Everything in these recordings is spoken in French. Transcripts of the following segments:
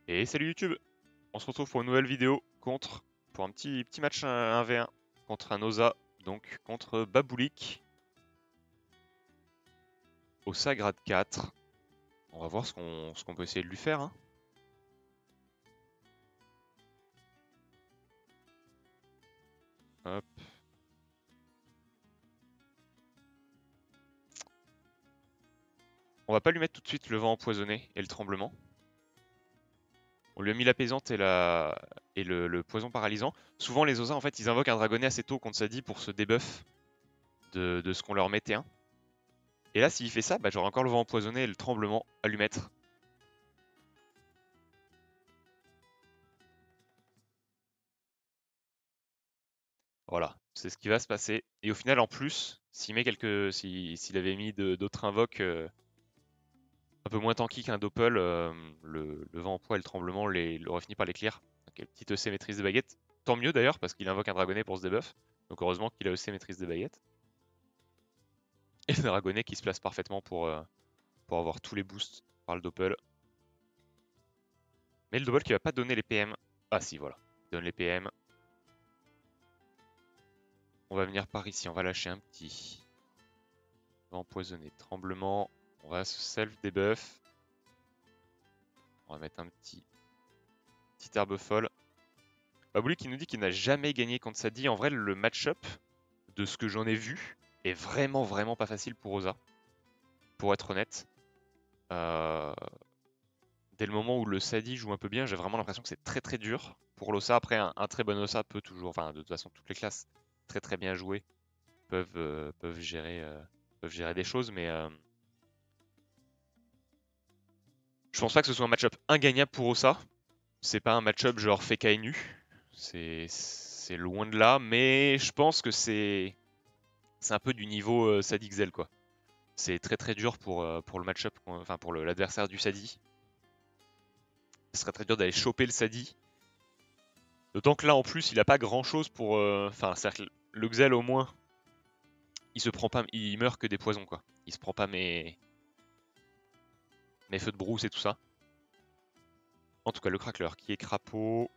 Et salut YouTube, on se retrouve pour une nouvelle vidéo pour un petit match 1v1 contre un Osa, donc contre Baboulik. Osa grade 4. On va voir ce qu'on peut essayer de lui faire. Hop. On va pas lui mettre tout de suite le vent empoisonné et le tremblement. On lui a mis l'apaisante et le poison paralysant. Souvent les Osa en fait ils invoquent un dragonnet assez tôt contre Sadi pour se debuff de ce qu'on leur mettait. Et là s'il fait ça, bah, j'aurai encore le vent empoisonné et le tremblement à lui mettre. Voilà, c'est ce qui va se passer. Et au final, en plus, s'il avait mis d'autres invoques un peu moins tanky qu'un Doppel, le vent en poids et le tremblement l'aurait fini par les clear. Donc, petite EC maîtrise des baguettes. Tant mieux d'ailleurs, parce qu'il invoque un dragonnet pour se debuff. Donc heureusement qu'il a EC maîtrise des baguettes. Et le dragonnet qui se place parfaitement pour avoir tous les boosts par le Doppel. Mais le Doppel qui va pas donner les PM. Ah si, voilà. Il donne les PM. On va venir par ici, on va lâcher un petit vent empoisonné, tremblement. On va se self-debuff. On va mettre un petit herbe folle. Baboulik qui nous dit qu'il n'a jamais gagné contre Sadi. En vrai, le match-up, de ce que j'en ai vu, est vraiment pas facile pour Osa. Pour être honnête. Dès le moment où le Sadi joue un peu bien, j'ai vraiment l'impression que c'est très dur pour l'Osa. Après, un très bon Osa peut toujours, enfin de toute façon, toutes les classes très bien jouées peuvent gérer des choses, mais je pense pas que ce soit un match-up ingagnable pour Osa. C'est pas un match-up genre Feka nu. C'est loin de là, mais je pense que c'est un peu du niveau Sadi Xel quoi. C'est très dur pour le match-up, enfin pour l'adversaire du Sadi. Ce serait très dur d'aller choper le Sadi. D'autant que là en plus il a pas grand chose pour. Enfin, le Xel au moins, il meurt que des poisons quoi. Il se prend pas mes feux de brousse et tout ça. En tout cas le Crackler qui est crapaud.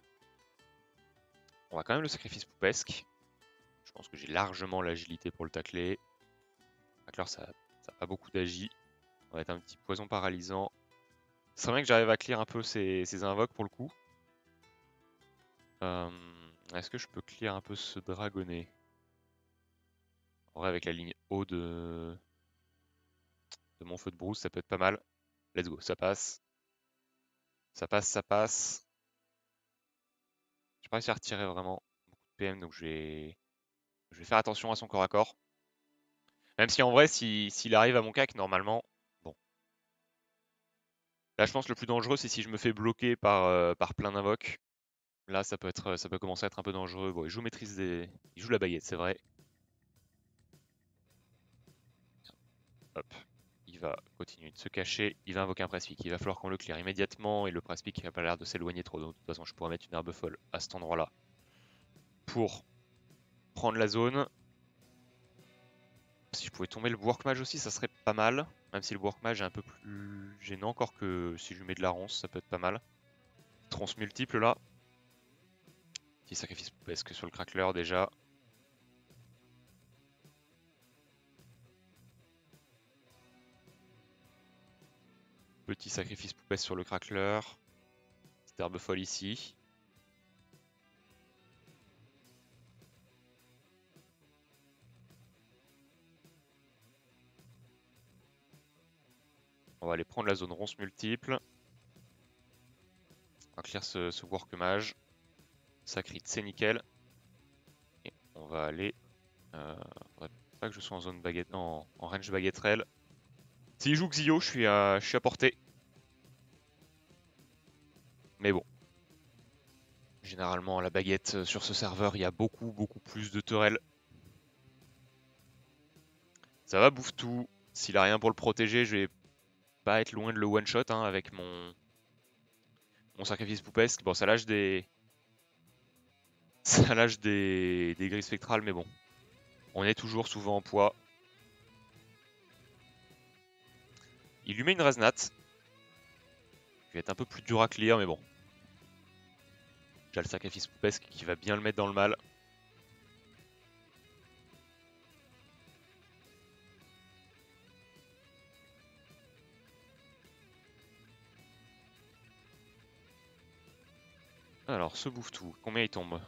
On va quand même le sacrifice poupesque. Je pense que j'ai largement l'agilité pour le tacler. Crackler ça n'a pas beaucoup d'agi. On va être un petit poison paralysant. Ce serait bien que j'arrive à clear un peu ces invoques pour le coup. Est-ce que je peux clear un peu ce dragonnet? En vrai, avec la ligne haut de mon feu de brousse, ça peut être pas mal. Let's go, ça passe. Ça passe. J'ai pas réussi à retirer vraiment beaucoup de PM, donc je vais faire attention à son corps à corps. Même si en vrai, s'il arrive à mon cac, normalement, bon. Là, je pense que le plus dangereux, c'est si je me fais bloquer par plein d'invoques. Là, ça peut commencer à être un peu dangereux. Bon, il joue la baguette, c'est vrai. Hop, il va continuer de se cacher. Il va invoquer un Press-Pick. Il va falloir qu'on le clear immédiatement. Et le Press-Pick n'a pas l'air de s'éloigner trop. Donc, de toute façon, je pourrais mettre une herbe folle à cet endroit-là pour prendre la zone. Si je pouvais tomber le Work Mage aussi, ça serait pas mal. Même si le Work Mage est un peu plus gênant encore que si je lui mets de la ronce, ça peut être pas mal. Trans multiple là. Petit sacrifice poupesque sur le Crackler déjà. Petit sacrifice poupesque sur le Crackler. Petite herbe folle ici. On va aller prendre la zone ronce multiple. On va clear ce Work Mage. Ça crit, c'est nickel. Et on va aller. Faudrait pas que je sois en zone baguette, en range baguetterelle. S'il joue Xio, je suis à portée. Mais bon. Généralement, à la baguette sur ce serveur, il y a beaucoup plus de turels. Ça va, bouffe tout. S'il a rien pour le protéger, je vais pas être loin de le one-shot avec mon sacrifice poupesque. Bon, ça lâche des. Ça lâche des grilles spectrales, mais bon. On est toujours souvent en poids. Il lui met une Raznat. Il va être un peu plus dur à clear, mais bon. Déjà le sacrifice poupesque qui va bien le mettre dans le mal. Alors, ce bouffe tout, combien il tombe?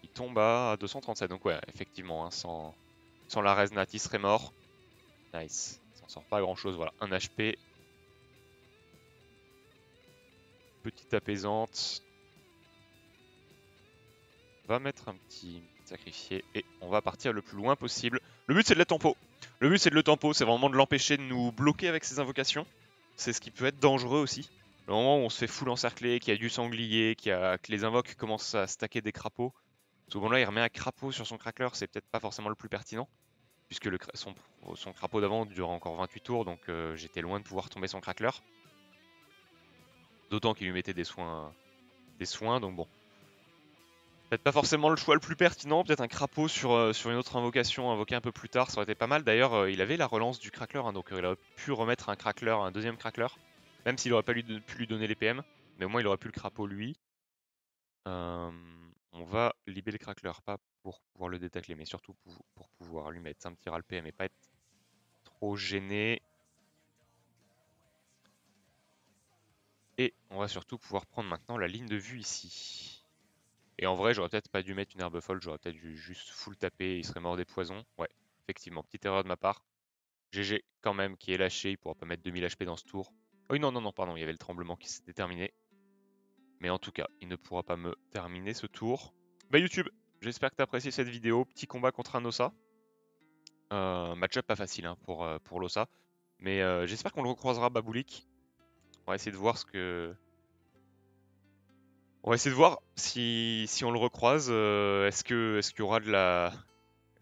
Il tombe à 237, donc ouais, effectivement, hein, sans la res nat, il serait mort. Nice, il s'en sort pas grand chose, voilà, 1 HP. Petite apaisante. On va mettre un petit sacrifié et on va partir le plus loin possible. Le but c'est de le tempo. Le but c'est de le tempo, c'est vraiment de l'empêcher de nous bloquer avec ses invocations. C'est ce qui peut être dangereux aussi. Le moment où on se fait full encercler, qu'il y a du sanglier, que les invoques commencent à stacker des crapauds. Souvent là il remet un crapaud sur son crackler, c'est peut-être pas forcément le plus pertinent. Puisque son crapaud d'avant dure encore 28 tours, donc j'étais loin de pouvoir tomber son crackler. D'autant qu'il lui mettait des soins, donc bon. Peut-être pas forcément le choix le plus pertinent, peut-être un crapaud sur une autre invocation invoquée un peu plus tard, ça aurait été pas mal. D'ailleurs, il avait la relance du crackler, hein, donc il aurait pu remettre un deuxième crackler, même s'il aurait pas pu lui donner les PM, mais au moins il aurait pu le crapaud lui. On va libérer le crackler, pas pour pouvoir le détacler, mais surtout pour pouvoir lui mettre un petit ral PM et pas être trop gêné. Et on va surtout pouvoir prendre maintenant la ligne de vue ici. Et en vrai, j'aurais peut-être pas dû mettre une herbe folle, j'aurais peut-être dû juste full taper et il serait mort des poisons. Ouais, effectivement, petite erreur de ma part. GG quand même qui est lâché, il pourra pas mettre 2000 HP dans ce tour. Oh non, non, non, pardon, il y avait le tremblement qui s'était terminé. Mais en tout cas, il ne pourra pas me terminer ce tour. Bah YouTube, j'espère que tu as apprécié cette vidéo. Petit combat contre un Ossa. Match-up pas facile hein, pour l'Ossa. Mais j'espère qu'on le recroisera Baboulik. On va essayer de voir ce que... On va essayer de voir si on le recroise, est-ce qu'il y aura de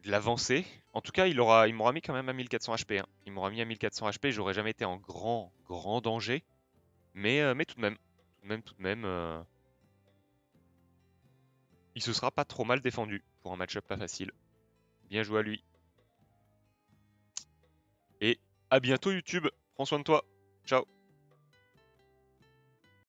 l'avancée. En tout cas, il m'aura mis quand même à 1400 HP. Hein. Il m'aura mis à 1400 HP, j'aurais jamais été en grand danger. Mais tout de même, il se sera pas trop mal défendu pour un match-up pas facile. Bien joué à lui. Et à bientôt YouTube, prends soin de toi. Ciao.